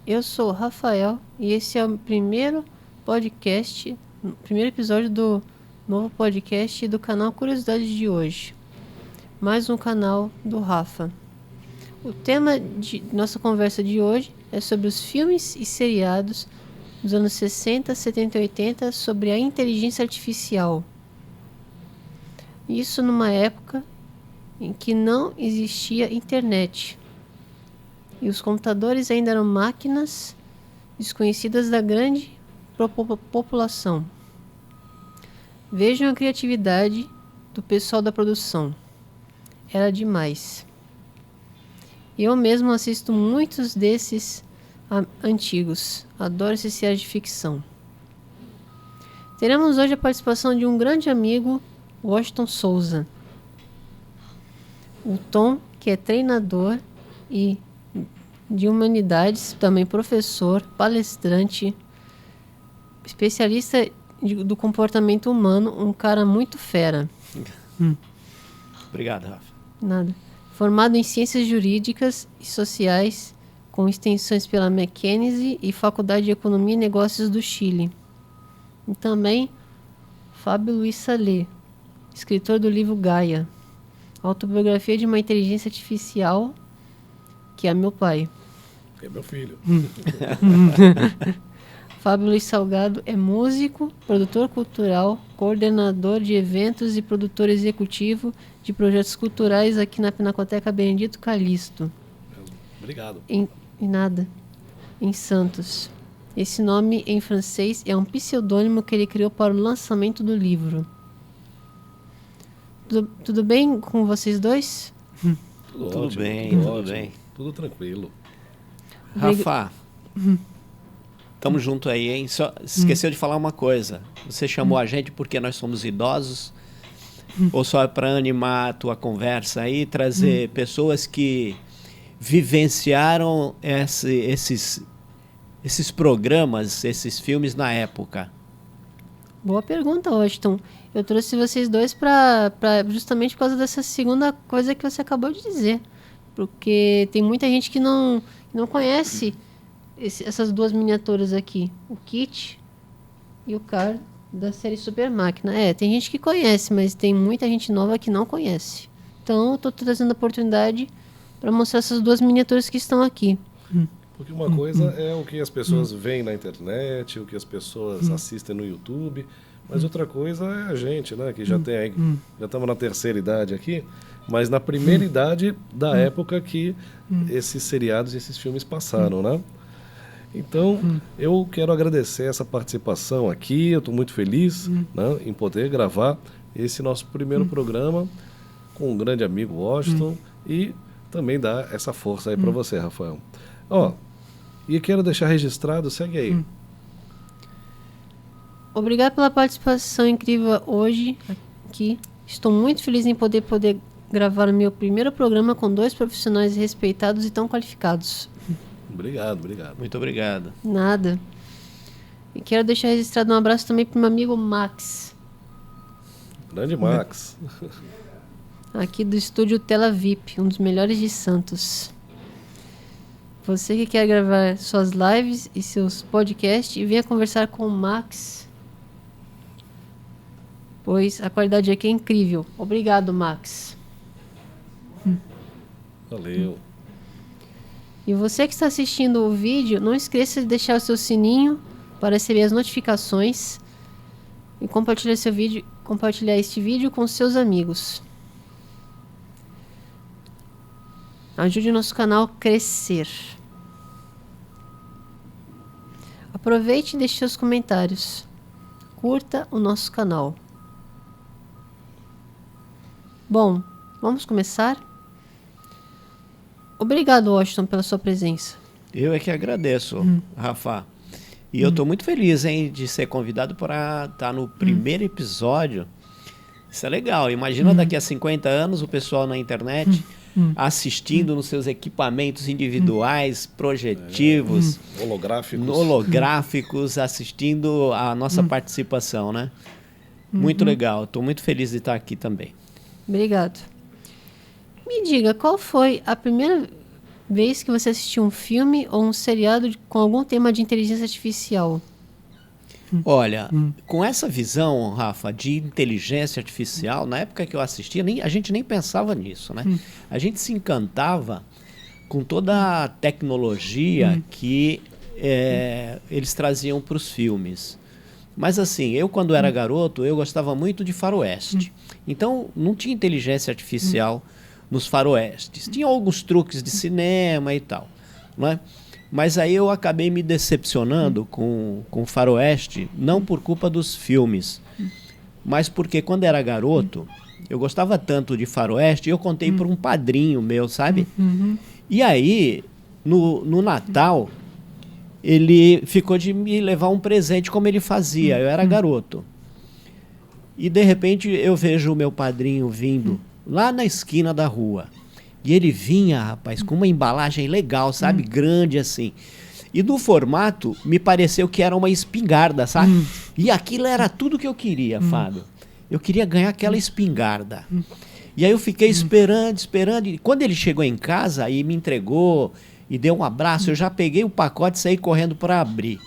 Eu sou o Rafael e esse é o primeiro episódio do novo podcast do canal Curiosidades de hoje. Mais um canal do Rafa. O tema de nossa conversa de hoje é sobre os filmes e seriados dos anos 60, 70 e 80 sobre a inteligência artificial. Isso numa época em que não existia internet. E os computadores ainda eram máquinas desconhecidas da grande população. Vejam a criatividade do pessoal da produção. Era demais. Eu mesmo assisto muitos desses antigos. Adoro esses séries de ficção. Teremos hoje a participação de um grande amigo, Washington Souza. O Tom, que é treinador e de humanidades, também professor, palestrante, especialista do comportamento humano, um cara muito fera. Obrigado, Rafa. Nada. Formado em ciências jurídicas e sociais, com extensões pela Mackenzie e Faculdade de Economia e Negócios do Chile. E também Fábio Luiz Salé, escritor do livro Gaia, Autobiografia de uma Inteligência Artificial, que é meu pai. É meu filho. Fábio Luiz Salgado é músico, produtor cultural, coordenador de eventos e produtor executivo de projetos culturais aqui na Pinacoteca Benedito Calixto. Obrigado. Em Santos. Esse nome em francês é um pseudônimo que ele criou para o lançamento do livro. Tudo bem com vocês dois? Tudo Tudo ótimo, bem, tudo tudo ótimo, bem. Tudo tranquilo. Rafa, tamo junto aí, hein? Só esqueceu de falar uma coisa. Você chamou a gente porque nós somos idosos? Ou só é para animar a tua conversa aí, trazer pessoas que vivenciaram esses programas, esses filmes na época? Boa pergunta, Washington. Eu trouxe vocês dois justamente por causa dessa segunda coisa que você acabou de dizer. Porque tem muita gente que não conhece essas duas miniaturas aqui. O Kit e o Car da série Super Máquina. Tem gente que conhece, mas tem muita gente nova que não conhece. Então, eu estou trazendo a oportunidade para mostrar essas duas miniaturas que estão aqui. Porque uma coisa é o que as pessoas veem na internet, o que as pessoas assistem no YouTube, mas outra coisa é a gente, né? Que já estamos na terceira idade aqui, mas na primeira idade da época que esses seriados e esses filmes passaram, né? Então, eu quero agradecer essa participação aqui, eu estou muito feliz, né, em poder gravar esse nosso primeiro programa com um grande amigo Washington e também dar essa força aí para você, Rafael. E quero deixar registrado, segue aí. Obrigado pela participação incrível hoje aqui. Estou muito feliz em poder gravar o meu primeiro programa com dois profissionais respeitados e tão qualificados. Obrigado. Muito obrigado. Nada. E quero deixar registrado um abraço também para o meu amigo Max, Grande Max. aqui do estúdio Tela VIP, um dos melhores de Santos. Você que quer gravar suas lives e seus podcasts, venha conversar com o Max, pois a qualidade aqui é incrível. Obrigado, Max. Valeu. E você que está assistindo o vídeo, não esqueça de deixar o seu sininho para receber as notificações e compartilhar este vídeo com seus amigos. Ajude o nosso canal a crescer. Aproveite e deixe seus comentários. Curta o nosso canal. Bom, vamos começar? Obrigado, Washington, pela sua presença. Eu é que agradeço, Rafa. E eu estou muito feliz, hein, de ser convidado para estar no primeiro episódio. Isso é legal. Imagina daqui a 50 anos o pessoal na internet assistindo nos seus equipamentos individuais, projetivos, holográficos, assistindo a nossa participação, né? Muito legal. Estou muito feliz de estar aqui também. Obrigado. Me diga, qual foi a primeira vez que você assistiu um filme ou um seriado com algum tema de inteligência artificial? Olha, com essa visão, Rafa, de inteligência artificial, na época que eu assistia, a gente nem pensava nisso, né? A gente se encantava com toda a tecnologia que eles traziam para os filmes. Mas assim, eu quando era garoto, eu gostava muito de faroeste. Então, não tinha inteligência artificial nos faroestes. Tinha alguns truques de cinema e tal, não é? Mas aí eu acabei me decepcionando com o faroeste, não por culpa dos filmes, mas porque quando era garoto, eu gostava tanto de faroeste, eu contei por um padrinho meu, sabe? E aí, no Natal, ele ficou de me levar um presente como ele fazia, eu era garoto. E de repente eu vejo o meu padrinho vindo lá na esquina da rua. E ele vinha, rapaz, com uma embalagem legal, sabe? Grande assim. E no formato, me pareceu que era uma espingarda, sabe? E aquilo era tudo que eu queria, Fábio. Eu queria ganhar aquela espingarda. E aí eu fiquei esperando. E quando ele chegou em casa e me entregou e deu um abraço, eu já peguei o pacote e saí correndo para abrir.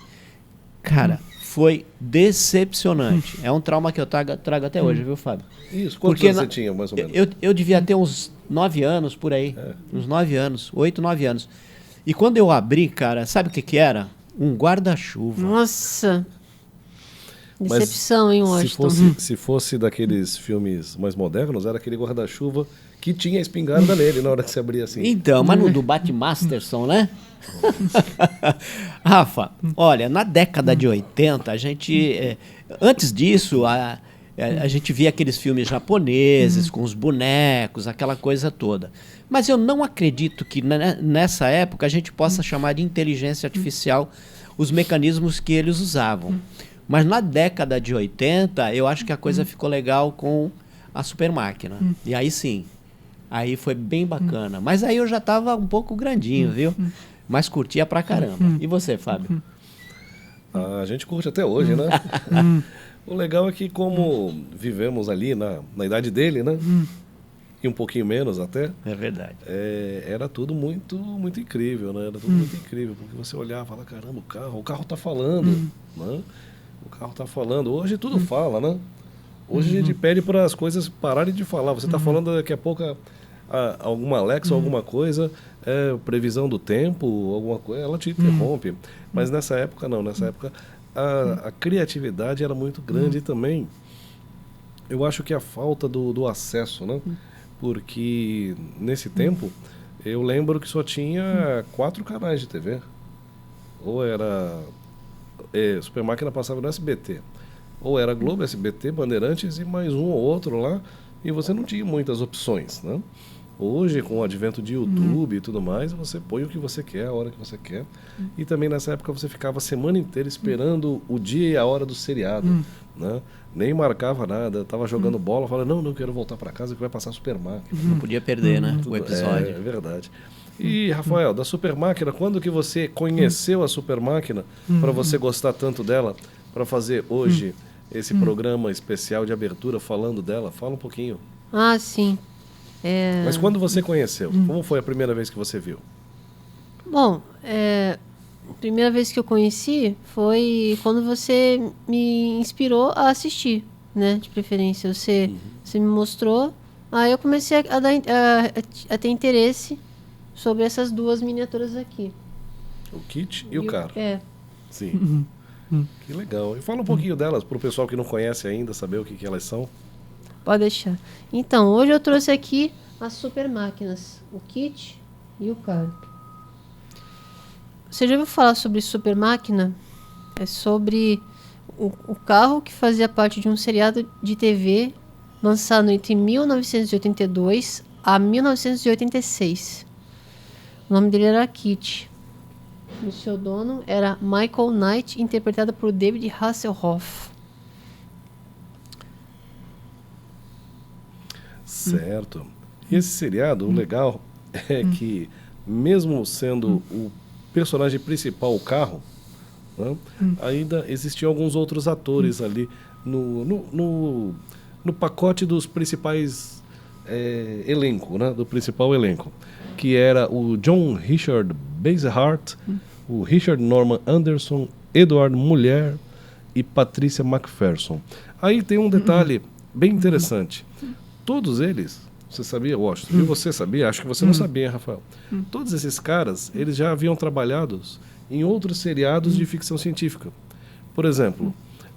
Cara, foi decepcionante. É um trauma que eu trago até hoje, viu, Fábio? Isso, quantos anos você tinha, mais ou menos? Eu devia ter uns 9 anos por aí. Uns 9 anos, 8, 9 anos. E quando eu abri, cara, sabe o que era? Um guarda-chuva. Nossa! Decepção, hein, Washington? Se fosse daqueles filmes mais modernos, era aquele guarda-chuva que tinha a espingarda nele na hora que você abria assim. Então, mas no do Bat Masterson, né? Rafa, olha, na década de 80, a gente... antes disso, a gente via aqueles filmes japoneses com os bonecos, aquela coisa toda. Mas eu não acredito que nessa época a gente possa chamar de inteligência artificial os mecanismos que eles usavam. Mas na década de 80, eu acho que a coisa ficou legal com a super máquina. E aí sim, aí foi bem bacana. Mas aí eu já estava um pouco grandinho, viu? Mas curtia pra caramba. E você, Fábio? A gente curte até hoje, né? O legal é que como vivemos ali na idade dele, né? E um pouquinho menos até. É verdade. Era tudo muito, muito incrível, né? Era tudo muito incrível, porque você olhava e falava, caramba, o carro tá falando, né? O carro tá falando. Hoje tudo fala, né? Hoje a gente pede para as coisas pararem de falar. Você tá falando daqui a pouco alguma Alexa, alguma coisa, previsão do tempo, alguma coisa, ela te interrompe. Mas nessa época não, nessa época a criatividade era muito grande e também eu acho que a falta do acesso, né? Porque nesse tempo eu lembro que só tinha 4 canais de TV. Ou era Super Máquina passava no SBT, ou era Globo, SBT, Bandeirantes e mais um ou outro lá, e você não tinha muitas opções, né? Hoje, com o advento de YouTube e tudo mais, você põe o que você quer, a hora que você quer. E também nessa época você ficava a semana inteira esperando o dia e a hora do seriado, né? Nem marcava nada, estava jogando bola, falava, não quero voltar para casa que vai passar Super Máquina. Não podia perder, né? O episódio. É verdade. E, Rafael, da Super Máquina, quando que você conheceu a Super Máquina para você gostar tanto dela, para fazer hoje esse programa especial de abertura falando dela? Fala um pouquinho. Ah, sim. Mas quando você conheceu? Como foi a primeira vez que você viu? Bom, a primeira vez que eu conheci foi quando você me inspirou a assistir, né? De preferência. Você me mostrou, aí eu comecei a ter interesse sobre essas duas miniaturas aqui. O kit e o carro. Sim. Que legal. E fala um pouquinho delas para o pessoal que não conhece ainda, saber o que elas são. Pode deixar. Então, hoje eu trouxe aqui as super máquinas, o kit e o carro. Você já ouviu falar sobre super máquina? É sobre o carro que fazia parte de um seriado de TV lançado entre 1982 a 1986. O nome dele era Kit. O seu dono era Michael Knight, interpretado por David Hasselhoff. Certo. E esse seriado, o legal é que, mesmo sendo o personagem principal, o carro, né, ainda existiam alguns outros atores ali no pacote dos principais elenco, né? Do principal elenco, que era o John Richard Basehart, o Richard Norman Anderson, Edward Mulher e Patricia McPherson. Aí tem um detalhe bem interessante. Todos eles, você sabia, Washington? E você sabia? Acho que você não sabia, Rafael. Todos esses caras, eles já haviam trabalhado em outros seriados de ficção científica. Por exemplo,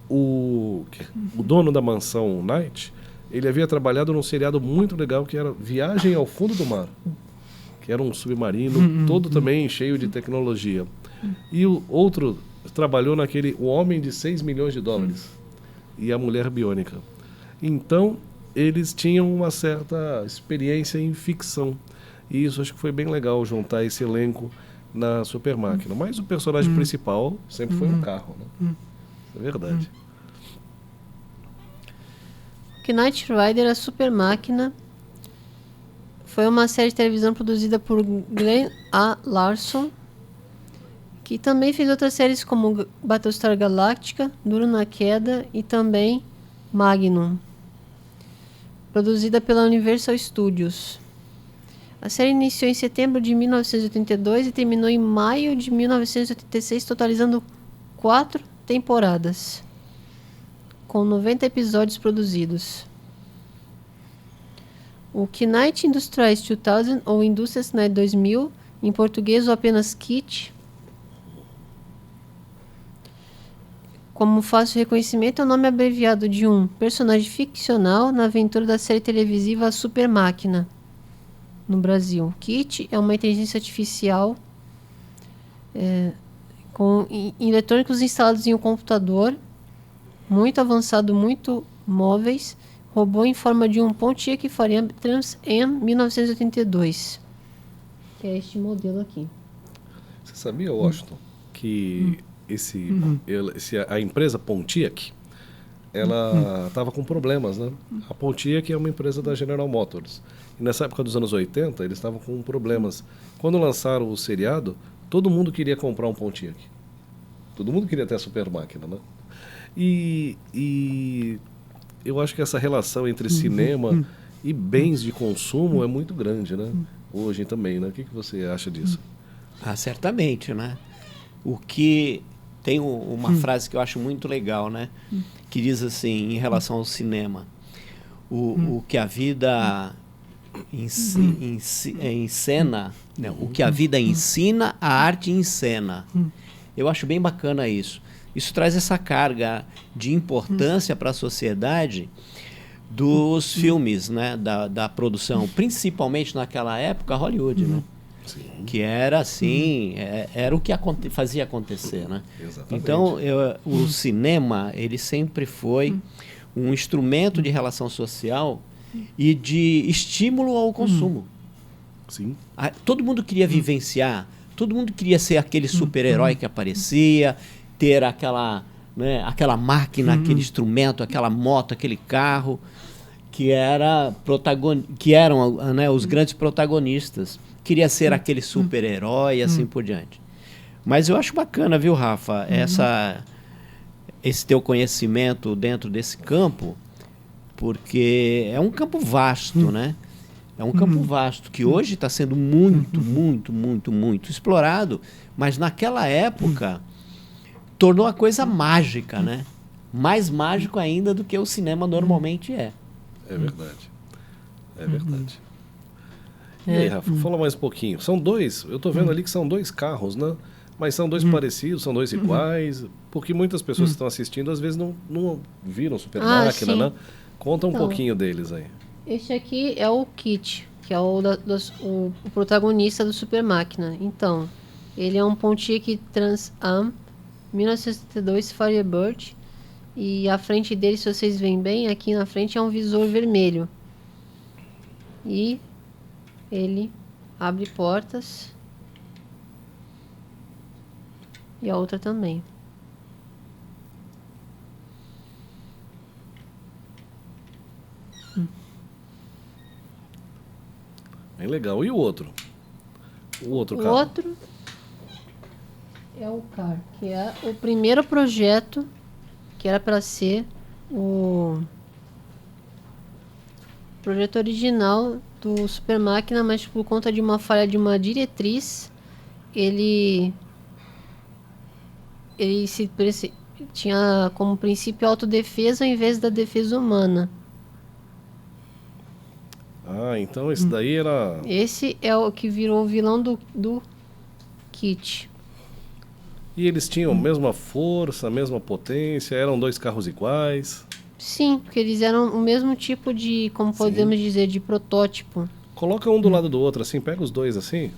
o dono da mansão Night, ele havia trabalhado num seriado muito legal que era Viagem ao Fundo do Mar, que era um submarino todo também cheio de tecnologia. E o outro trabalhou naquele O Homem de 6 milhões de dólares e a Mulher Biônica. Então, eles tinham uma certa experiência em ficção. E isso acho que foi bem legal, juntar esse elenco na Super Máquina. Mas o personagem principal sempre foi um carro, né? Isso é verdade. Knight Rider, a Super Máquina, foi uma série de televisão produzida por Glenn A. Larson, que também fez outras séries como Battlestar Galactica, Duro na Queda e também Magnum, produzida pela Universal Studios. A série iniciou em setembro de 1982 e terminou em maio de 1986, totalizando 4 temporadas, com 90 episódios produzidos. O Knight Industries 2000, ou Indústrias Knight 2000, em português ou apenas KIT, como fácil reconhecimento, é o nome abreviado de um personagem ficcional na aventura da série televisiva Super Máquina, no Brasil. KIT é uma inteligência artificial com eletrônicos instalados em um computador muito avançado, muito móveis, robô em forma de um Pontiac Faria Trans Am 1982. Que é este modelo aqui. Você sabia, Washington, que a empresa Pontiac, ela estava com problemas, né? A Pontiac é uma empresa da General Motors. E nessa época dos anos 80, eles estavam com problemas. Quando lançaram o seriado, todo mundo queria comprar um Pontiac. Todo mundo queria ter a Super Máquina, né? E eu acho que essa relação entre cinema e bens de consumo é muito grande, né? Hoje também, né? O que você acha disso? Ah, certamente, né? O que... Tem uma frase que eu acho muito legal, né? Que diz assim, em relação ao cinema. O que a vida encena, não, o que a vida ensina, a arte encena. Eu acho bem bacana isso. Isso traz essa carga de importância para a sociedade dos filmes, né? Da produção, principalmente naquela época, Hollywood, né? Sim. Que era assim, era o que fazia acontecer, né? Exatamente. Então, o cinema, ele sempre foi um instrumento de relação social e de estímulo ao consumo. Sim. Todo mundo queria vivenciar, todo mundo queria ser aquele super-herói que aparecia, ter aquela máquina, aquele instrumento, aquela moto, aquele carro, que eram os grandes protagonistas. Queria ser aquele super-herói e assim por diante. Mas eu acho bacana, viu, Rafa, esse teu conhecimento dentro desse campo, porque é um campo vasto, né? É um campo vasto que hoje está sendo muito, muito, muito, muito explorado, mas naquela época tornou a coisa mágica, né? Mais mágico ainda do que o cinema normalmente é. É verdade. É verdade. E aí, Rafa, fala mais um pouquinho. São dois, eu estou vendo ali que são 2 carros, né? Mas são 2 parecidos, são 2 iguais, porque muitas pessoas que estão assistindo às vezes não viram Super Máquina, né? Conta um pouquinho deles aí. Este aqui é o KIT, que é o protagonista do Super Máquina. Então, ele é um Pontiac Trans Am 1972 Firebird, e a frente dele, se vocês veem bem, aqui na frente é um visor vermelho. E ele abre portas. E a outra também. Bem legal. E o outro? O outro O carro? outro é o CAR, que é o primeiro projeto que era para ser o projeto original do Super Máquina, mas por conta de uma falha de uma diretriz, ele tinha como princípio a autodefesa ao invés da defesa humana. Ah, então esse daí era... Esse é o que virou o vilão do Kit. E eles tinham a mesma força, a mesma potência, eram 2 carros iguais. Sim, porque eles eram o mesmo tipo de, como podemos dizer, de protótipo. Coloca um do lado do outro, assim, pega os dois assim,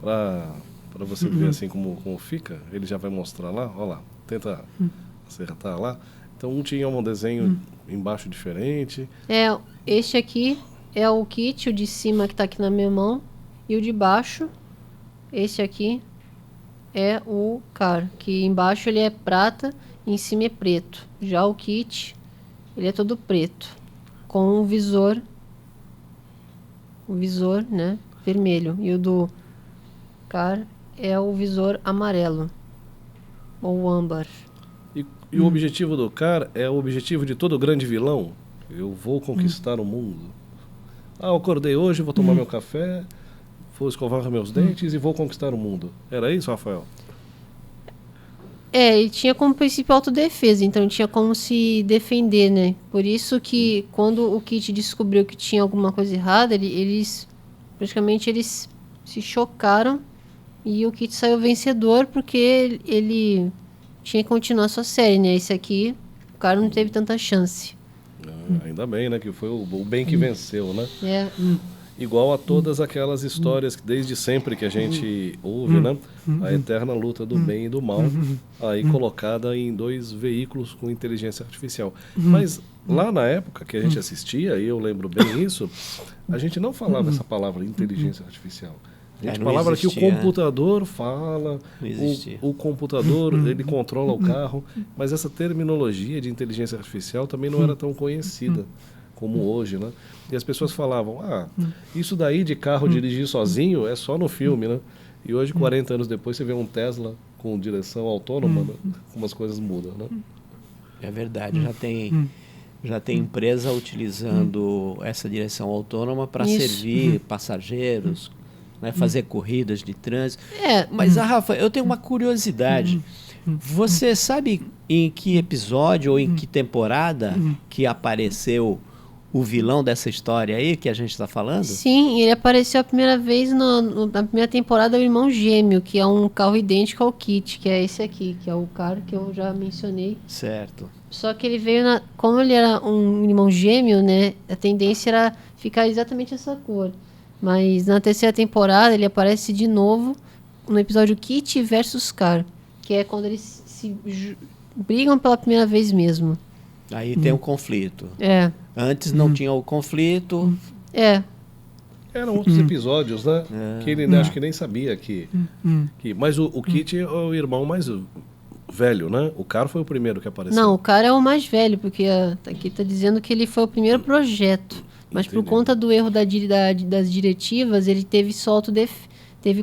pra você ver assim como fica. Ele já vai mostrar lá, ó lá, tenta acertar lá. Então um tinha um desenho embaixo diferente. Este aqui é o Kit, o de cima que está aqui na minha mão, e o de baixo, esse aqui, é o Car, que embaixo ele é prata e em cima é preto. Já o Kit, ele é todo preto, com o visor, né, vermelho. E o do Car é o visor amarelo, ou âmbar. E o objetivo do Car é o objetivo de todo grande vilão? Eu vou conquistar o mundo. Ah, eu acordei hoje, vou tomar meu café, vou escovar meus dentes e vou conquistar o mundo. Era isso, Rafael? Ele tinha como princípio autodefesa, então tinha como se defender, né? Por isso que quando o Kit descobriu que tinha alguma coisa errada, eles se chocaram e o Kit saiu vencedor porque ele tinha que continuar sua série, né? Esse aqui, o cara não teve tanta chance. Ainda bem, né? Que foi o bem que venceu, né? É. Igual a todas aquelas histórias que desde sempre que a gente ouve, né? A eterna luta do bem e do mal, aí colocada em 2 veículos com inteligência artificial. Mas lá na época que a gente assistia, e eu lembro bem isso, a gente não falava essa palavra inteligência artificial. A gente falava que o computador fala, o computador ele controla o carro, mas essa terminologia de inteligência artificial também não era tão conhecida como hoje, né? E as pessoas falavam, isso daí de carro dirigir sozinho é só no filme, né? E hoje, 40 anos depois, você vê um Tesla com direção autônoma, né? Como as coisas mudam, né? É verdade, já tem empresa utilizando essa direção autônoma para servir passageiros, né? Fazer corridas de trânsito. Mas, Rafa, eu tenho uma curiosidade. Você sabe em que episódio ou em que temporada que apareceu o vilão dessa história aí que a gente está falando? Sim, ele apareceu a primeira vez na primeira temporada, o Irmão Gêmeo, que é um carro idêntico ao Kit, que é esse aqui, que é o cara que eu já mencionei. Certo. Só que ele veio como ele era um irmão gêmeo, né? A tendência era ficar exatamente essa cor. Mas na terceira temporada ele aparece de novo no episódio Kit versus Car, que é quando eles se brigam pela primeira vez mesmo. Aí tem um conflito. Antes não tinha o conflito. Eram outros episódios, né? Que ele acho que nem sabia que mas o Kit é o irmão mais velho, né? O Car foi o primeiro que apareceu. Não, o Car é o mais velho, porque aqui está dizendo que ele foi o primeiro projeto. Mas por conta do erro das diretivas, ele teve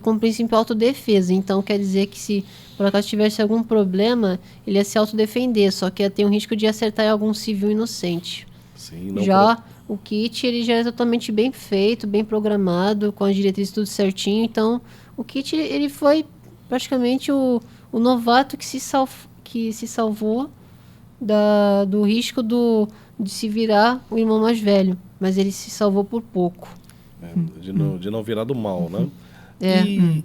como princípio autodefesa. Então quer dizer que se por acaso tivesse algum problema, ele ia se autodefender, só que ia ter um risco de acertar em algum civil inocente. Sim, o Kit ele já é totalmente bem feito, bem programado, com as diretrizes tudo certinho. Então o Kit ele foi praticamente o novato que se salvou do risco de se virar o irmão mais velho. Mas ele se salvou por pouco. De não virar do mal, né?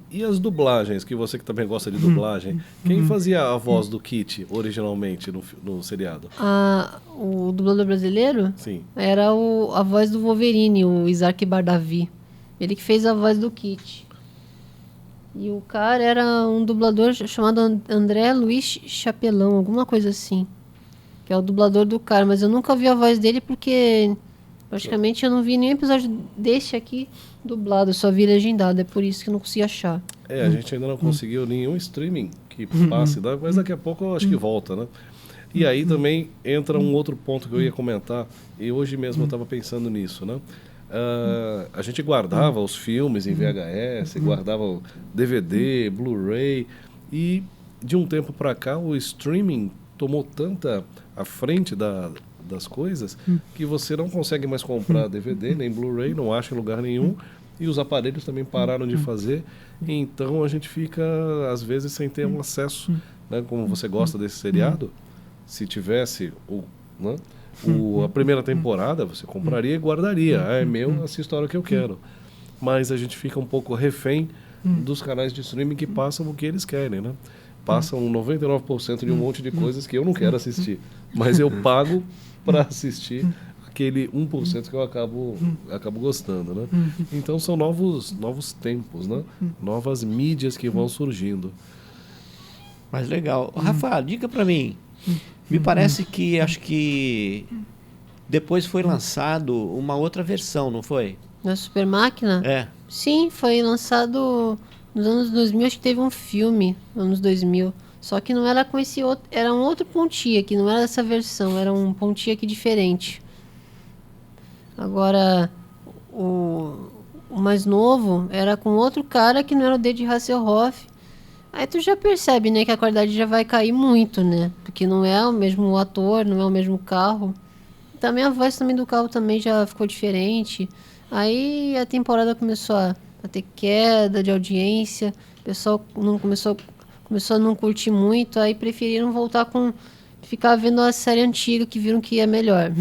E as dublagens, que você que também gosta de dublagem, quem fazia a voz do Kit originalmente no seriado? O dublador brasileiro? Sim. Era a voz do Wolverine, o Isaac Bardavi. Ele que fez a voz do Kit. E o cara era um dublador chamado André Luiz Chapelão, alguma coisa assim. Que é o dublador do cara, mas eu nunca vi a voz dele porque praticamente eu não vi nenhum episódio desse aqui dublado, eu só vi legendado, é por isso que eu não consegui achar. A gente ainda não conseguiu nenhum streaming que passe, mas daqui a pouco eu acho que volta, né? E aí também entra um outro ponto que eu ia comentar, e hoje mesmo eu estava pensando nisso, né? A gente guardava os filmes em VHS, guardava o DVD, Blu-ray, e de um tempo para cá o streaming tomou tanta à frente das coisas que você não consegue mais comprar DVD, nem Blu-ray, não acha em lugar nenhum, e os aparelhos também pararam de fazer, então a gente fica, às vezes, sem ter um acesso, né? Como você gosta desse seriado, se tivesse a primeira temporada, você compraria e guardaria. É meu, assisto a hora que eu quero. Mas a gente fica um pouco refém dos canais de streaming que passam o que eles querem, né? Passam 99% de um monte de coisas que eu não quero assistir. Mas eu pago para assistir aquele 1% que eu acabo gostando, né? Então são novos tempos, né? Novas mídias que vão surgindo. Mas legal. Rafa, diga para mim. Me parece que, acho que depois foi lançado uma outra versão, não foi? Da Super Máquina? É. Sim, foi lançado nos anos 2000, acho que teve um filme nos anos 2000. Só que não era com esse outro, era um outro Pontiac, não era essa versão, era um Pontiac diferente. Agora, o mais novo era com outro cara que não era o David Hasselhoff. Aí tu já percebe, né, que a qualidade já vai cair muito, né? Porque não é o mesmo ator, não é o mesmo carro. Também a voz também do carro também já ficou diferente. Aí a temporada começou a ter queda de audiência, o pessoal não começou a não curtir muito, aí preferiram voltar ficar vendo a série antiga, que viram que é melhor.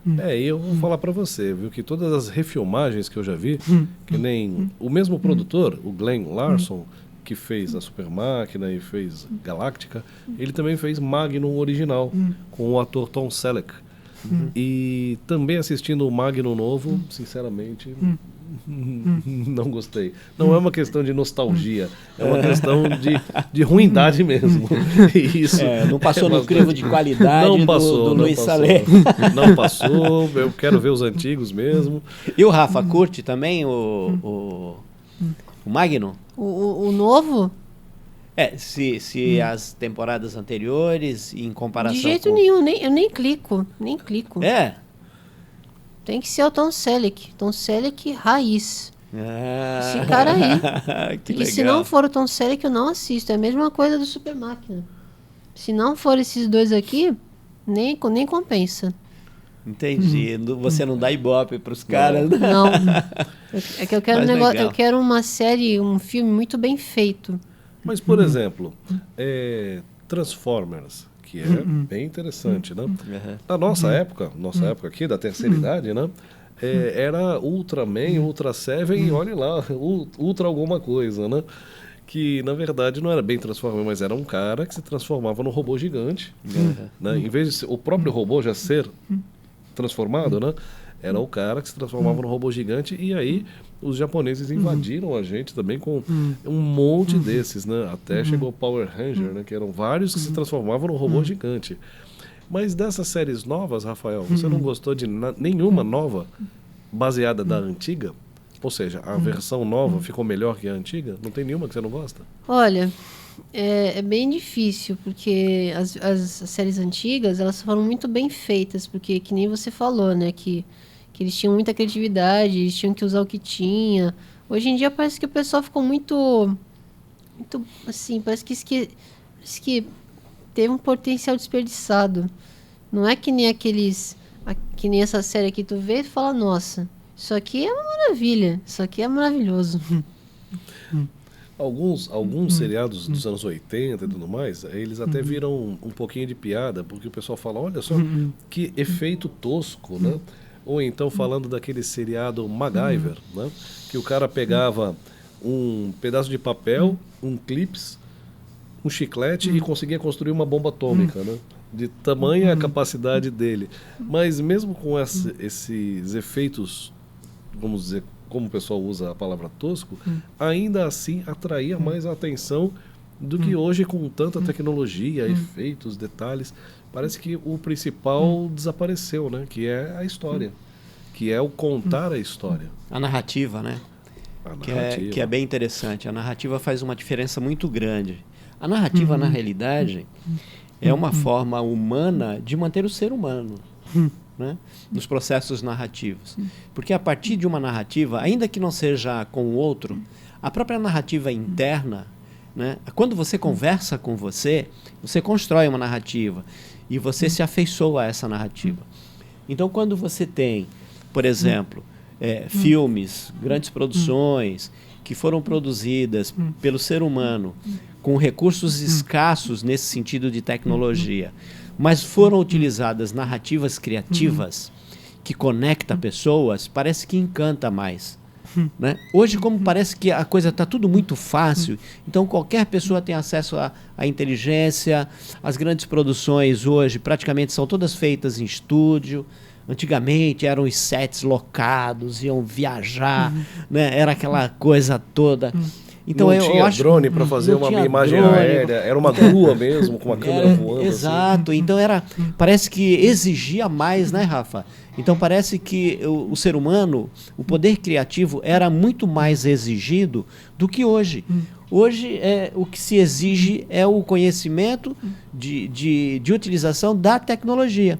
E eu vou falar pra você, viu, que todas as refilmagens que eu já vi, que nem o mesmo produtor, o Glenn Larson, que fez a Super Máquina e fez Galáctica, ele também fez Magnum original, com o ator Tom Selleck. E também assistindo o Magnum novo, sinceramente, não gostei. Não é uma questão de nostalgia, é uma questão de ruindade mesmo. Isso não passou no crivo de qualidade do Luiz Salé. Não passou, eu quero ver os antigos mesmo. E o Rafa, curte também o Magnum? O novo? Se as temporadas anteriores, em comparação de jeito nenhum, eu nem clico. Tem que ser o Tom Selleck raiz. Esse cara aí. Que e legal. se não for o Tom Selleck, eu não assisto. É a mesma coisa do Super Máquina. Se não for esses dois aqui, nem compensa. Entendi. Você não dá ibope para os caras. Não. É que eu quero eu quero uma série, um filme muito bem feito. Mas, por exemplo, Transformers, que é bem interessante, né? Na nossa época aqui, da terceira idade, né? Era Ultraman, Ultra Seven, e olha lá, Ultra alguma coisa, né? Que, na verdade, não era bem Transformer, mas era um cara que se transformava num robô gigante. Né? Em vez de o próprio robô já ser transformado, né? Era o cara que se transformava num robô gigante, e aí os japoneses invadiram a gente também com um monte desses, né? Até chegou o Power Ranger, né? Que eram vários que se transformavam num robô gigante. Mas dessas séries novas, Rafael, você não gostou de nenhuma nova baseada da antiga? Ou seja, a versão nova ficou melhor que a antiga? Não tem nenhuma que você não gosta? Olha, é bem difícil, porque as séries antigas, elas foram muito bem feitas, porque que nem você falou, né? Que eles tinham muita criatividade, eles tinham que usar o que tinha. Hoje em dia parece que o pessoal ficou muito assim, parece que teve um potencial desperdiçado. Não é que nem que nem essa série aqui, tu vê e fala, nossa, isso aqui é uma maravilha, isso aqui é maravilhoso. Alguns seriados dos anos 80 e tudo mais, eles até viram um pouquinho de piada, porque o pessoal fala, olha só, que efeito tosco, né? Ou então falando daquele seriado MacGyver, né? Que o cara pegava um pedaço de papel, um clips, um chiclete e conseguia construir uma bomba atômica, né? De tamanha a capacidade dele. Mas mesmo com esses efeitos, vamos dizer, como o pessoal usa a palavra tosco, ainda assim atraía mais a atenção do que hoje, com tanta tecnologia, efeitos, detalhes. Parece que o principal desapareceu, né? Que é a história, que é o contar a história. A narrativa, né? Que é bem interessante. A narrativa faz uma diferença muito grande. A narrativa, na realidade, é uma forma humana de manter o ser humano, né? Nos processos narrativos. Porque a partir de uma narrativa, ainda que não seja com o outro, a própria narrativa interna, né? Quando você conversa com você constrói uma narrativa. e você se afeiçoa a essa narrativa. Então, quando você tem, por exemplo, filmes, grandes produções que foram produzidas pelo ser humano com recursos escassos nesse sentido de tecnologia, mas foram utilizadas narrativas criativas que conectam pessoas, parece que encanta mais. Né? Hoje, como parece que a coisa está tudo muito fácil, então qualquer pessoa tem acesso à inteligência. As grandes produções hoje praticamente são todas feitas em estúdio. Antigamente eram os sets locados, iam viajar, né? Era aquela coisa toda. Então, não tinha drone para fazer uma imagem aérea, era uma grua mesmo, com uma câmera voando. Exato, assim. Então parece que exigia mais, né, Rafa? Então parece que o ser humano, o poder criativo era muito mais exigido do que hoje. Hoje o que se exige é o conhecimento de utilização da tecnologia.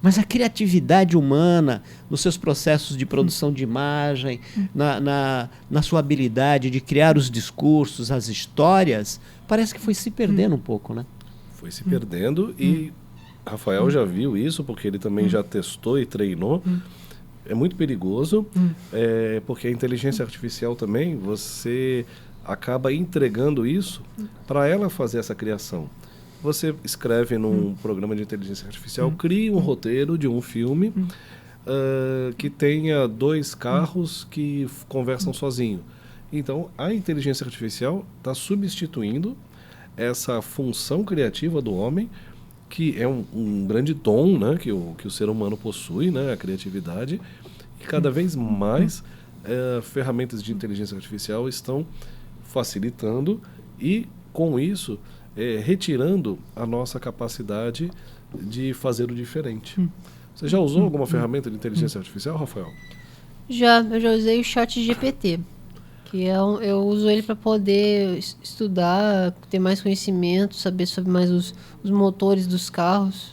Mas a criatividade humana, nos seus processos de produção de imagem, na sua habilidade de criar os discursos, as histórias, parece que foi se perdendo um pouco, né? Foi se perdendo e Rafael já viu isso, porque ele também já testou e treinou. É muito perigoso, porque a inteligência artificial também, você acaba entregando isso para ela fazer essa criação. Você escreve num programa de inteligência artificial, cria um roteiro de um filme que tenha 2 carros que conversam sozinho. Então, a inteligência artificial está substituindo essa função criativa do homem, que é um grande dom, né, que o ser humano possui, né, a criatividade, e cada vez mais ferramentas de inteligência artificial estão facilitando e, com isso, retirando a nossa capacidade de fazer o diferente. Você já usou alguma ferramenta de inteligência artificial, Rafael? Eu já usei o ChatGPT, que eu uso ele para poder estudar, ter mais conhecimento, saber sobre mais os motores dos carros.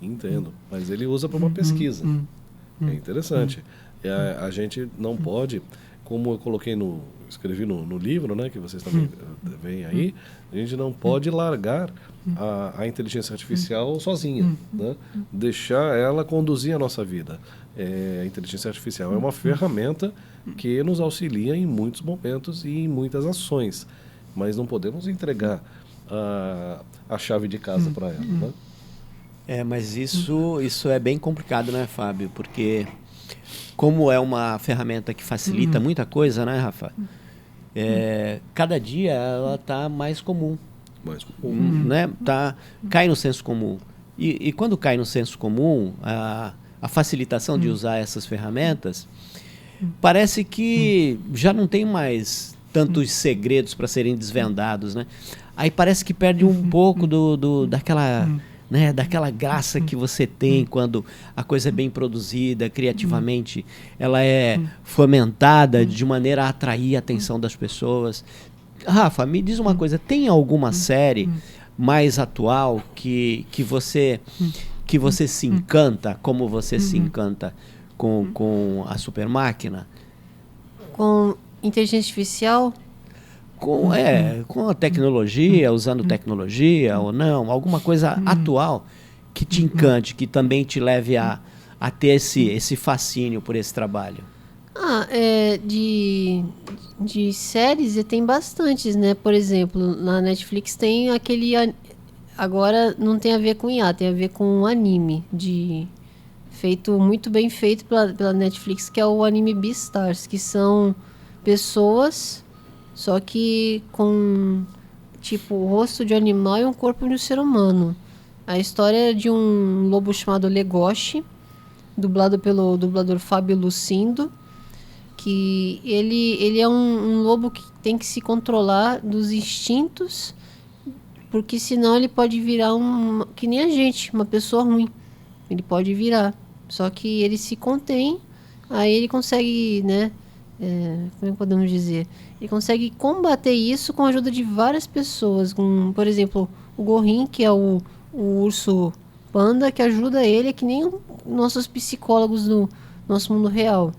Entendo, mas ele usa para uma pesquisa. É interessante. A gente não pode, como eu escrevi no livro, né, que vocês também veem aí, a gente não pode largar a inteligência artificial sozinha, né? Deixar ela conduzir a nossa vida. A inteligência artificial é uma ferramenta que nos auxilia em muitos momentos e em muitas ações, mas não podemos entregar a chave de casa para ela, né? Mas isso é bem complicado, né, Fábio? Porque como é uma ferramenta que facilita muita coisa, né, Rafa? Cada dia ela está mais comum. Né? Cai no senso comum. E quando cai no senso comum, a facilitação de usar essas ferramentas, parece que já não tem mais tantos segredos para serem desvendados, né? Aí parece que perde um pouco daquela... Né, daquela graça que você tem quando a coisa é bem produzida, criativamente, ela é fomentada de maneira a atrair a atenção das pessoas. Rafa, me diz uma coisa, tem alguma série mais atual que você se encanta, como você se encanta com a super máquina? Com inteligência artificial? Com a tecnologia, usando tecnologia ou não, alguma coisa atual que te encante, que também te leve a ter esse fascínio por esse trabalho. De séries tem bastantes, né? Por exemplo, na Netflix tem aquele... Agora não tem a ver com IA, tem a ver com um anime muito bem feito pela Netflix, que é o anime Beastars, que são pessoas... Só que com, o rosto de animal e um corpo de um ser humano. A história é de um lobo chamado Legoshi, dublado pelo dublador Fábio Lucindo, que ele é um lobo que tem que se controlar dos instintos, porque senão ele pode virar que nem a gente, uma pessoa ruim. Ele pode virar. Só que ele se contém, aí ele consegue, né? Como é que podemos dizer? Ele consegue combater isso com a ajuda de várias pessoas. Por exemplo, o Gorrin, que é o urso panda, que ajuda ele, é que nem nossos psicólogos do nosso mundo real.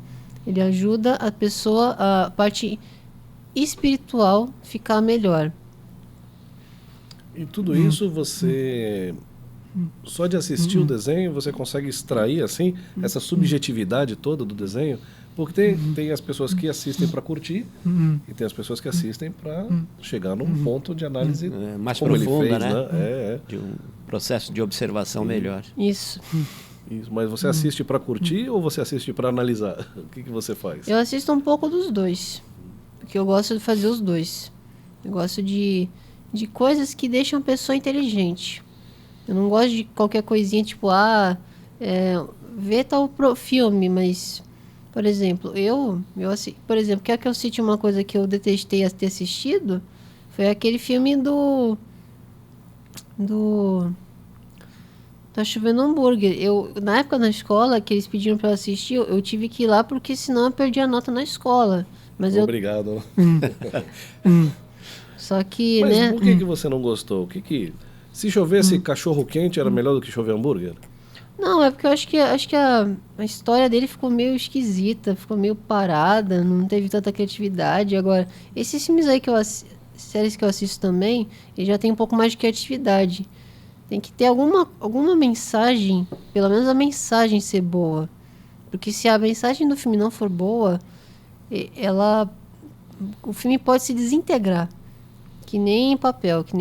Ele ajuda a pessoa, a parte espiritual, ficar melhor. E tudo isso você só de assistir o desenho você consegue extrair assim essa subjetividade toda do desenho? Porque tem as pessoas que assistem para curtir e tem as pessoas que assistem para chegar num ponto de análise mais como profunda, ele fez, né? De um processo de observação melhor. Isso. Isso. Mas você assiste para curtir ou você assiste para analisar? O que você faz? Eu assisto um pouco dos dois, porque eu gosto de fazer os dois. Eu gosto de coisas que deixam a pessoa inteligente. Eu não gosto de qualquer coisinha tipo, ver tal filme, mas, por exemplo, por exemplo, quer que eu cite uma coisa que eu detestei ter assistido? Foi aquele filme do Tá Chovendo Hambúrguer. Na época na escola que eles pediram para eu assistir, eu tive que ir lá porque senão eu perdi a nota na escola. Mas Obrigado. Só que, mas né? Por que você não gostou? Se chovesse cachorro quente era melhor do que chover hambúrguer? Não, é porque eu acho que a história dele ficou meio esquisita, ficou meio parada, não teve tanta criatividade. Agora, esses filmes aí séries que eu assisto também, ele já tem um pouco mais de criatividade. Tem que ter alguma mensagem, pelo menos a mensagem ser boa. Porque se a mensagem do filme não for boa, o filme pode se desintegrar. Que nem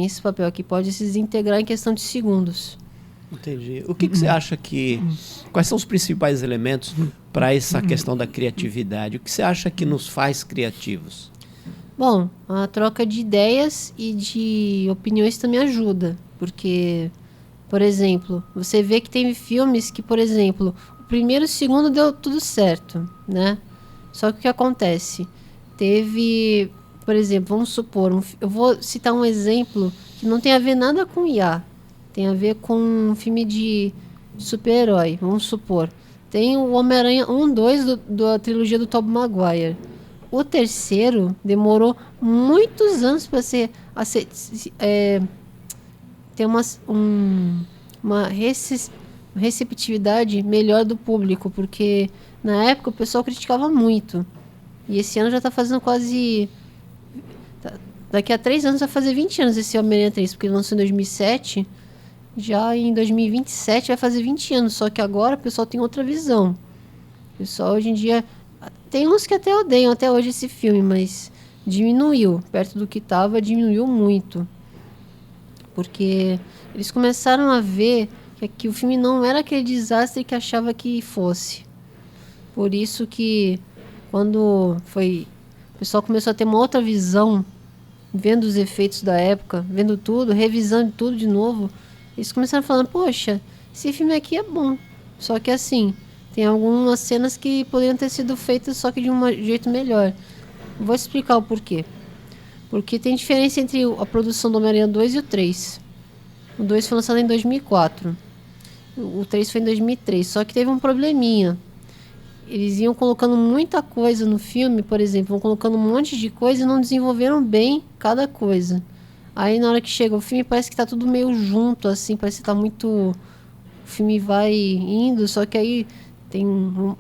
esse papel aqui pode se desintegrar em questão de segundos. Entendi. O que você acha quais são os principais elementos para essa questão da criatividade? O que você acha que nos faz criativos? Bom, a troca de ideias e de opiniões também ajuda. Porque, por exemplo, você vê que tem filmes que, por exemplo, o primeiro e o segundo deu tudo certo, né? Só que o que acontece? Teve, por exemplo, vamos supor, eu vou citar um exemplo que não tem a ver nada com IA. Tem a ver com um filme de super-herói, vamos supor. Tem o Homem-Aranha 1, 2 da trilogia do Tobey Maguire. O terceiro demorou muitos anos para ter uma receptividade melhor do público, porque na época o pessoal criticava muito. E esse ano já está fazendo quase... Daqui a 3 anos vai fazer 20 anos esse Homem-Aranha 3, porque ele lançou em 2007. Já em 2027 vai fazer 20 anos, só que agora o pessoal tem outra visão. O pessoal hoje em dia... Tem uns que até odeiam até hoje esse filme, mas diminuiu. Perto do que estava, diminuiu muito. Porque eles começaram a ver que o filme não era aquele desastre que achava que fosse. Por isso que quando o pessoal começou a ter uma outra visão, vendo os efeitos da época, vendo tudo, revisando tudo de novo, eles começaram falando, poxa, esse filme aqui é bom. Só que assim, tem algumas cenas que poderiam ter sido feitas só que de um jeito melhor. Vou explicar o porquê. Porque tem diferença entre a produção do Homem-Aranha 2 e o 3. O 2 foi lançado em 2004. O 3 foi em 2003. Só que teve um probleminha. Eles iam colocando muita coisa no filme, por exemplo, vão colocando um monte de coisa e não desenvolveram bem cada coisa. Aí na hora que chega o filme parece que tá tudo meio junto, assim, parece que tá muito... O filme vai indo, só que aí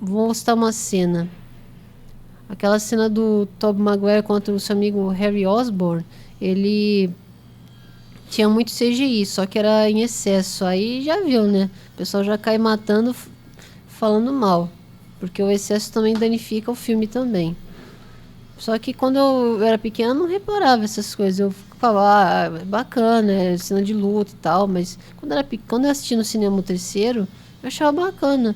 vou citar uma cena. Aquela cena do Tobey Maguire contra o seu amigo Harry Osborn, ele tinha muito CGI, só que era em excesso. Aí já viu, né? O pessoal já cai matando, falando mal. Porque o excesso também danifica o filme também. Só que quando eu era pequena, eu não reparava essas coisas. Eu ficava, bacana, é cena de luta e tal. Mas quando eu assisti no cinema o terceiro, eu achava bacana.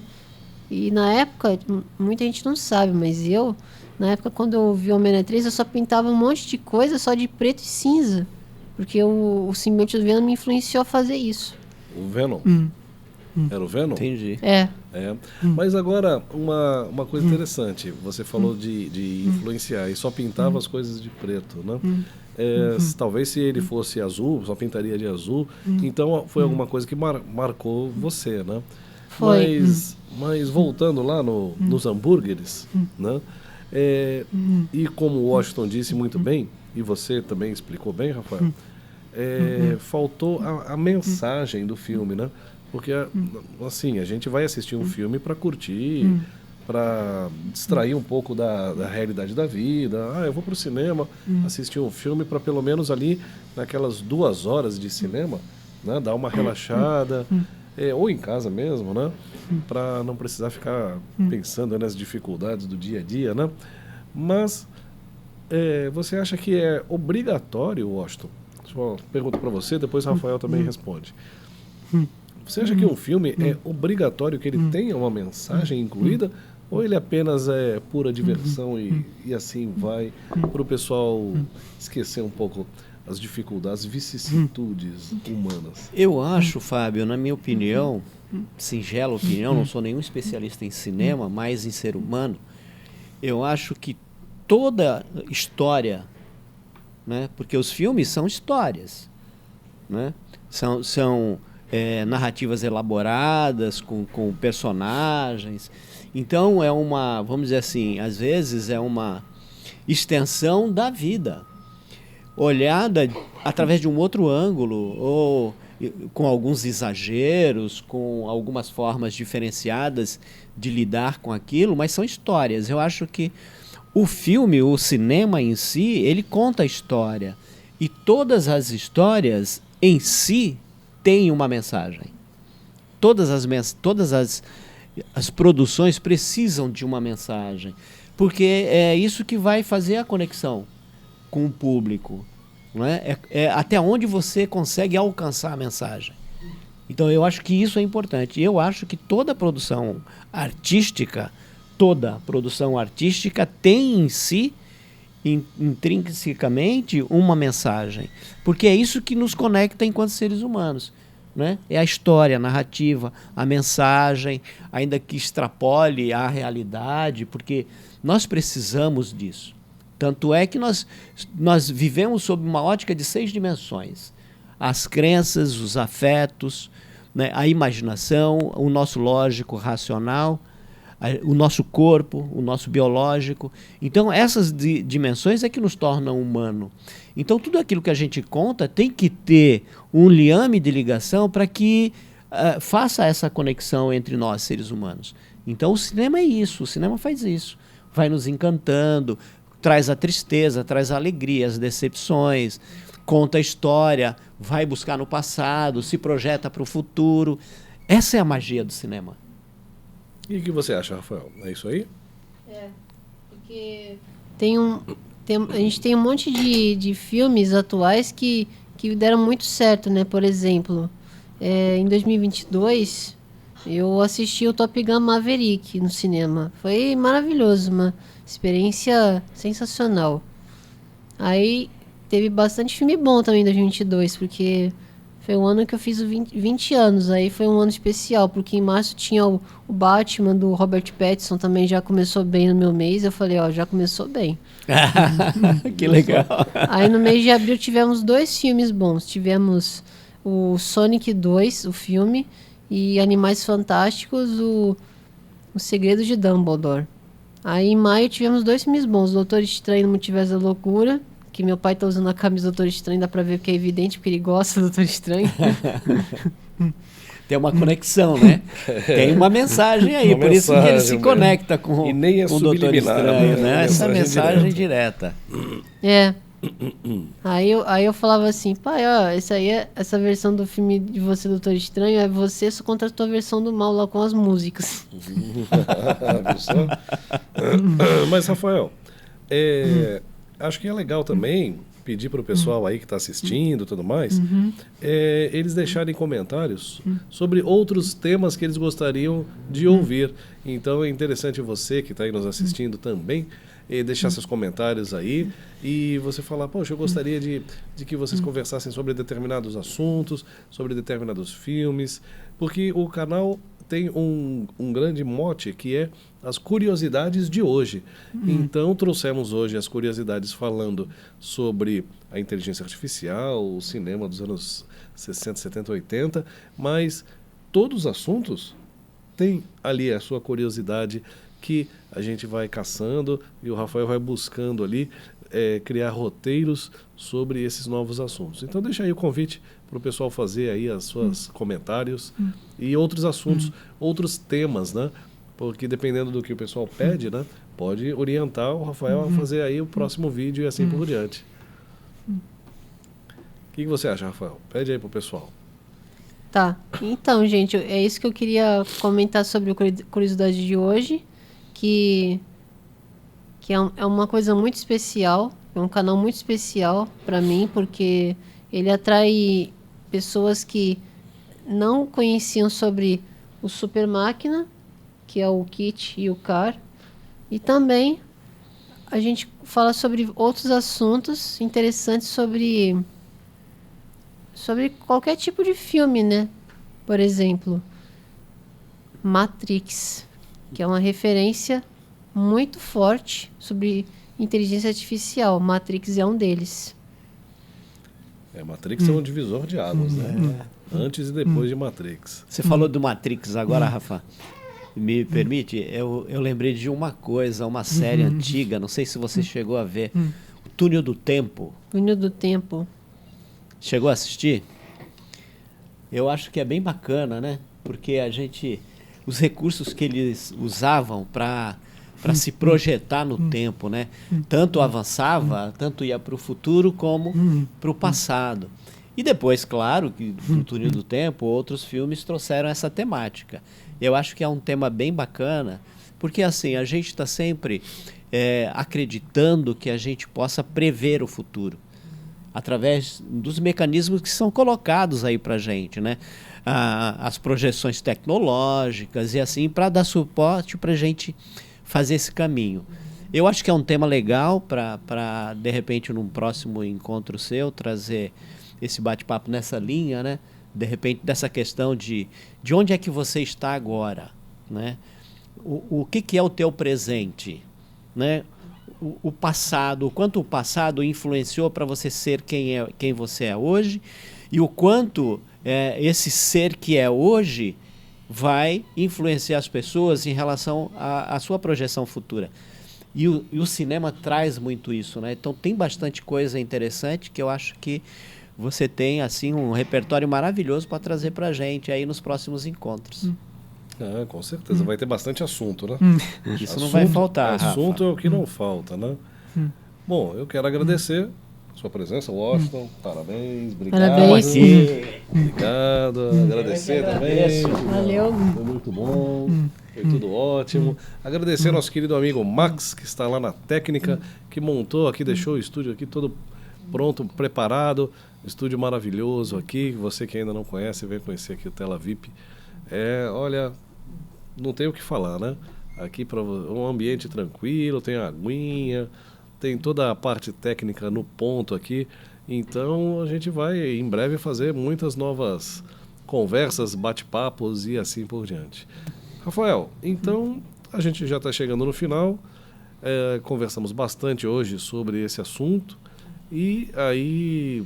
E na época, muita gente não sabe, mas na época quando eu vi o Homem-Aranha 3, eu só pintava um monte de coisa só de preto e cinza. Porque o simbionte do Venom me influenciou a fazer isso. O Venom? Era o Venom? Entendi. É. Mas agora, uma coisa interessante. Você falou de influenciar e só pintava as coisas de preto, né? Talvez se ele fosse azul, só pintaria de azul. Então foi alguma coisa que marcou você, né? Foi. Mas voltando lá nos hambúrgueres, né? E como o Washington disse muito bem, e você também explicou bem, Rafael, faltou a mensagem do filme, né? Porque, assim, a gente vai assistir um filme para curtir, para distrair um pouco da realidade da vida. Eu vou para o cinema assistir um filme para pelo menos ali, naquelas 2 horas de cinema, né? Dar uma relaxada, ou em casa mesmo, né? Para não precisar ficar pensando nas dificuldades do dia a dia, né? Mas você acha que é obrigatório, Washington? Só pergunto para você, depois o Rafael também responde. Você acha que um filme é obrigatório que ele tenha uma mensagem incluída? Ou ele apenas é pura diversão e assim vai para o pessoal esquecer um pouco as dificuldades, as vicissitudes humanas? Eu acho, Fábio, na minha opinião, singela opinião, não sou nenhum especialista em cinema, mas em ser humano, eu acho que toda história, né, porque os filmes são histórias, né, são narrativas elaboradas, com personagens. Então, vamos dizer assim, às vezes é uma extensão da vida, olhada através de um outro ângulo, ou com alguns exageros, com algumas formas diferenciadas de lidar com aquilo, mas são histórias. Eu acho que o filme, o cinema em si, ele conta a história. E todas as histórias em si têm uma mensagem. Todas as produções precisam de uma mensagem, porque é isso que vai fazer a conexão com o público, não é? Até onde você consegue alcançar a mensagem. Então eu acho que isso é importante. Eu acho que toda produção artística tem em si, intrinsecamente, uma mensagem, porque é isso que nos conecta enquanto seres humanos. Né? É a história, a narrativa, a mensagem, ainda que extrapole a realidade, porque nós precisamos disso. Tanto é que nós vivemos sob uma ótica de 6 dimensões. As crenças, os afetos, né? A imaginação, o nosso lógico, racional, o nosso corpo, o nosso biológico. Então, essas dimensões é que nos tornam humano. Então, tudo aquilo que a gente conta tem que ter um liame de ligação para que faça essa conexão entre nós, seres humanos. Então, o cinema é isso, o cinema faz isso. Vai nos encantando, traz a tristeza, traz a alegria, as decepções, conta a história, vai buscar no passado, se projeta para o futuro. Essa é a magia do cinema. E o que você acha, Rafael? É isso aí? Porque a gente tem um monte de filmes atuais que deram muito certo, né? Por exemplo, em 2022, eu assisti o Top Gun Maverick no cinema. Foi maravilhoso, uma experiência sensacional. Aí teve bastante filme bom também em 2022, porque foi o ano que eu fiz 20 anos. Aí foi um ano especial, porque em março tinha o Batman do Robert Pattinson, também já começou bem no meu mês. Eu falei, já começou bem. Que legal. Aí no mês de abril tivemos 2 filmes bons. Tivemos o Sonic 2, o filme, e Animais Fantásticos, o Segredo de Dumbledore. Aí em maio tivemos 2 filmes bons, Doutor Estranho no Multiverso da Loucura, que meu pai tá usando a camisa do Doutor Estranho, dá pra ver que é evidente, porque ele gosta do Doutor Estranho. Tem uma conexão, né? Tem uma mensagem aí, por isso que ele se conecta com o Doutor Estranho, né? Essa mensagem direta. Aí eu falava assim, pai, essa versão do filme de você, Doutor Estranho, é você só contra a tua versão do mal lá com as músicas. Mas, Rafael, acho que é legal também pedir para o pessoal aí que está assistindo e tudo mais, eles deixarem comentários sobre outros temas que eles gostariam de ouvir. Então é interessante você que está aí nos assistindo também deixar seus comentários aí e você falar, poxa, eu gostaria de que vocês conversassem sobre determinados assuntos, sobre determinados filmes, porque o canal tem um grande mote que é as curiosidades de hoje. Então trouxemos hoje as curiosidades falando sobre a inteligência artificial, o cinema dos anos 60, 70, 80, mas todos os assuntos têm ali a sua curiosidade que a gente vai caçando e o Rafael vai buscando ali criar roteiros sobre esses novos assuntos. Então deixa aí o convite para o pessoal fazer aí as suas comentários e outros assuntos, outros temas, né? Porque dependendo do que o pessoal pede, né? Pode orientar o Rafael a fazer aí o próximo vídeo e assim por diante. O que você acha, Rafael? Pede aí pro pessoal. Tá. Então, gente, é isso que eu queria comentar sobre o Curiosidade de hoje, que é uma coisa muito especial, é um canal muito especial para mim, porque ele atrai pessoas que não conheciam sobre o Super Máquina, que é o Kit e o Car, e também a gente fala sobre outros assuntos interessantes sobre qualquer tipo de filme, né? Por exemplo, Matrix, que é uma referência muito forte sobre inteligência artificial. Matrix é um deles. Matrix é um divisor de águas, né? Antes e depois de Matrix. Você falou do Matrix agora, Rafa. Me permite? Eu lembrei de uma coisa, uma série antiga, não sei se você chegou a ver, o Túnel do Tempo. Túnel do Tempo. Chegou a assistir? Eu acho que é bem bacana, né? Porque os recursos que eles usavam para se projetar no tempo, né? Tanto avançava, tanto ia para o futuro como para o passado. E depois, claro, que no Túnel do Tempo, outros filmes trouxeram essa temática. Eu acho que é um tema bem bacana, porque assim, a gente está sempre acreditando que a gente possa prever o futuro, através dos mecanismos que são colocados aí para a gente, né? As projeções tecnológicas e assim, para dar suporte para a gente fazer esse caminho. Eu acho que é um tema legal para, de repente, num próximo encontro seu, trazer esse bate-papo nessa linha, né? De repente, dessa questão de onde é que você está agora, né? O que é o teu presente, né? O passado, o quanto o passado influenciou para você ser quem você é hoje, e o quanto esse ser que é hoje vai influenciar as pessoas em relação à sua projeção futura. E o cinema traz muito isso, né? Então tem bastante coisa interessante que eu acho que você tem assim um repertório maravilhoso para trazer para a gente aí nos próximos encontros. Com certeza, vai ter bastante assunto, né? Isso não vai faltar, Assunto Rafa. é o que não falta, né? Bom, eu quero agradecer a sua presença, Washington. Parabéns, obrigado. Parabéns. Obrigado, agradecer também. Valeu. Foi muito bom, foi tudo ótimo. Agradecer ao nosso querido amigo Max, que está lá na técnica, que montou aqui, deixou o estúdio aqui todo pronto, preparado. Estúdio maravilhoso aqui, você que ainda não conhece, vem conhecer aqui o Tela VIP. Olha, não tem o que falar, né? Aqui para um ambiente tranquilo, tem aguinha, tem toda a parte técnica no ponto aqui. Então a gente vai em breve fazer muitas novas conversas, bate-papos e assim por diante. Rafael, então a gente já está chegando no final. Conversamos bastante hoje sobre esse assunto e aí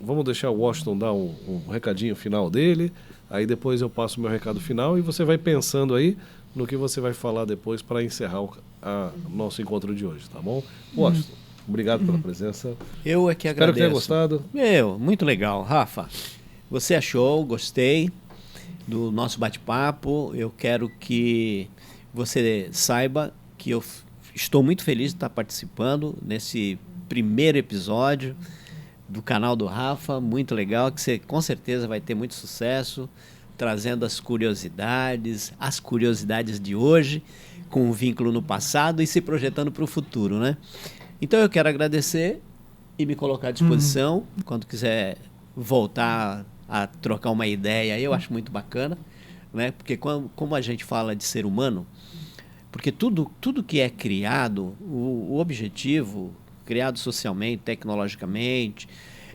vamos deixar o Washington dar um recadinho final dele. Aí depois eu passo o meu recado final e você vai pensando aí no que você vai falar depois para encerrar o nosso encontro de hoje, tá bom? Washington, obrigado pela presença. Eu é que agradeço. Espero que tenha gostado. Muito legal. Rafa, você achou, gostei do nosso bate-papo. Eu quero que você saiba que eu estou muito feliz de estar participando nesse primeiro episódio do canal do Rafa, muito legal, que você com certeza vai ter muito sucesso, trazendo as curiosidades de hoje, com um vínculo no passado e se projetando para o futuro, né? Então eu quero agradecer e me colocar à disposição, quando quiser voltar a trocar uma ideia, eu acho muito bacana, né? Porque como a gente fala de ser humano, porque tudo que é criado, o objetivo criado socialmente, tecnologicamente,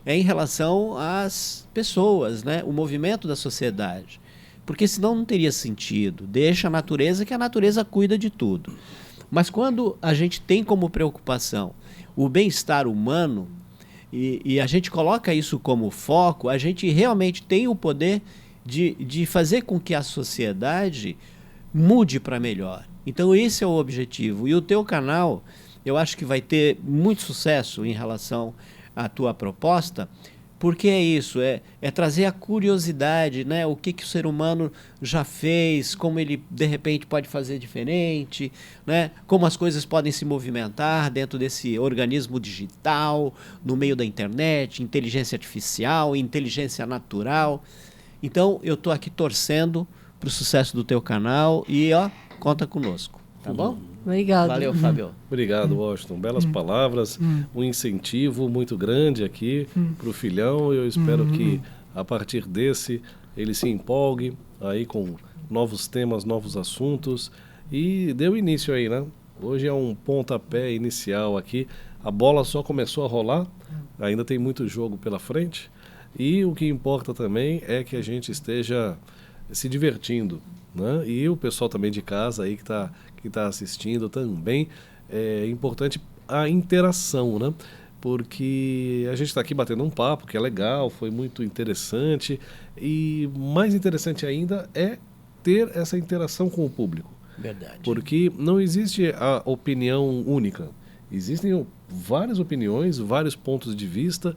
em relação às pessoas, né? O movimento da sociedade. Porque senão não teria sentido. Deixa a natureza, que a natureza cuida de tudo. Mas quando a gente tem como preocupação o bem-estar humano, e a gente coloca isso como foco, a gente realmente tem o poder de fazer com que a sociedade mude para melhor. Então esse é o objetivo. E o teu canal, eu acho que vai ter muito sucesso em relação à tua proposta, porque é isso, é trazer a curiosidade, né? O que o ser humano já fez, como ele de repente pode fazer diferente, né? Como as coisas podem se movimentar dentro desse organismo digital, no meio da internet, inteligência artificial, inteligência natural. Então, eu estou aqui torcendo para o sucesso do teu canal e, conta conosco, tá bom? Obrigado. Valeu, Fábio. Obrigado, Washington. Belas palavras, um incentivo muito grande aqui para o filhão. Eu espero que, a partir desse, ele se empolgue aí com novos temas, novos assuntos. E deu início aí, né? Hoje é um pontapé inicial aqui. A bola só começou a rolar, ainda tem muito jogo pela frente. E o que importa também é que a gente esteja se divertindo, né? E o pessoal também de casa aí que tá assistindo também, é importante a interação, né? Porque a gente está aqui batendo um papo que é legal, foi muito interessante. E mais interessante ainda é ter essa interação com o público. Verdade. Porque não existe a opinião única. Existem várias opiniões, vários pontos de vista,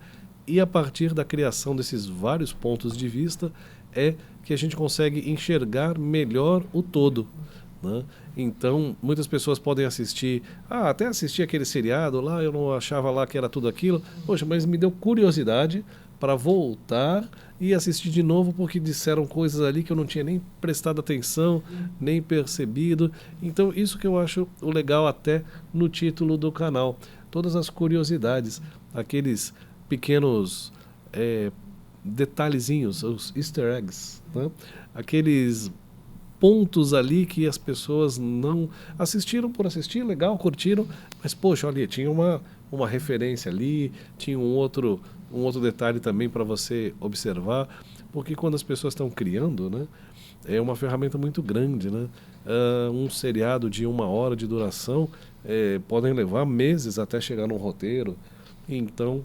e a partir da criação desses vários pontos de vista é que a gente consegue enxergar melhor o todo, né? Então, muitas pessoas podem assistir, até assistir aquele seriado lá, eu não achava lá que era tudo aquilo, poxa, mas me deu curiosidade para voltar e assistir de novo, porque disseram coisas ali que eu não tinha nem prestado atenção, nem percebido. Então, isso que eu acho o legal até no título do canal. Todas as curiosidades, aqueles pequenos detalhezinhos, os easter eggs, né? Aqueles pontos ali que as pessoas não assistiram por assistir, legal, curtiram, mas poxa, olha, tinha uma referência ali, tinha um outro detalhe também para você observar, porque quando as pessoas estão criando, né, é uma ferramenta muito grande, né? Um seriado de 1 hora de duração podem levar meses até chegar num roteiro. Então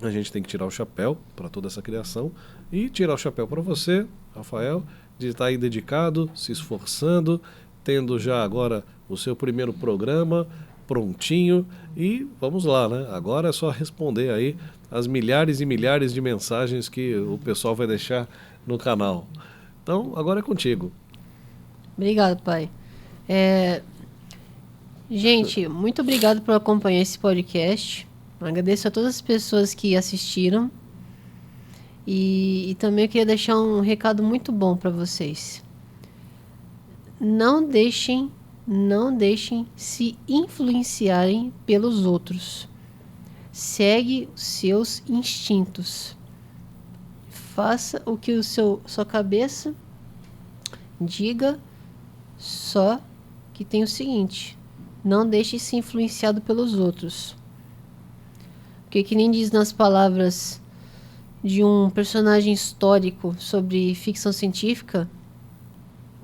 a gente tem que tirar o chapéu para toda essa criação e tirar o chapéu para você, Rafael, de estar aí dedicado, se esforçando, tendo já agora o seu primeiro programa prontinho e vamos lá, né? Agora é só responder aí as milhares e milhares de mensagens que o pessoal vai deixar no canal. Então, agora é contigo. Obrigado, pai. Gente, muito obrigado por acompanhar esse podcast. Agradeço a todas as pessoas que assistiram. E também eu queria deixar um recado muito bom para vocês. Não deixem se influenciarem pelos outros. Segue os seus instintos. Faça o que sua cabeça diga, só que tem o seguinte: não deixe se influenciado pelos outros. Porque que nem diz nas palavras de um personagem histórico sobre ficção científica,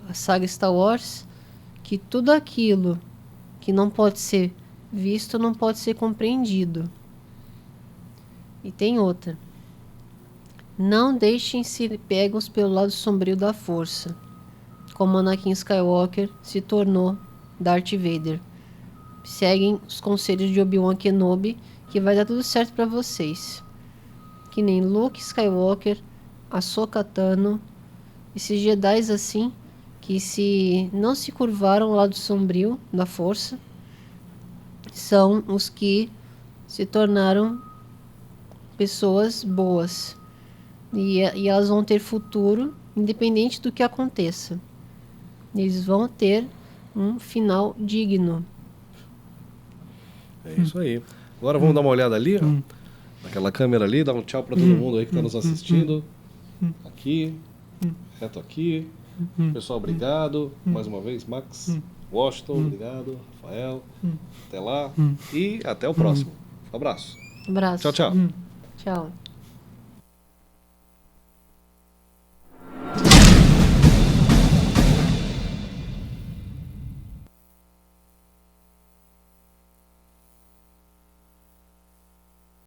a saga Star Wars, que tudo aquilo que não pode ser visto não pode ser compreendido. E tem outra. Não deixem ser pegos pelo lado sombrio da força, como Anakin Skywalker se tornou Darth Vader. Seguem os conselhos de Obi-Wan Kenobi, que vai dar tudo certo para vocês. Que nem Luke Skywalker, Ahsoka Tano, esses Jedis assim, que não se curvaram ao lado sombrio da força, são os que se tornaram pessoas boas. E elas vão ter futuro, independente do que aconteça. Eles vão ter um final digno. É isso aí. Agora vamos dar uma olhada ali, ó, naquela câmera ali, dar um tchau para todo mundo aí que está nos assistindo. Aqui, reto aqui. Pessoal, obrigado. Mais uma vez, Max, Washington, obrigado. Rafael, até lá. E até o próximo. Um abraço. Abraço. Tchau, tchau. Tchau.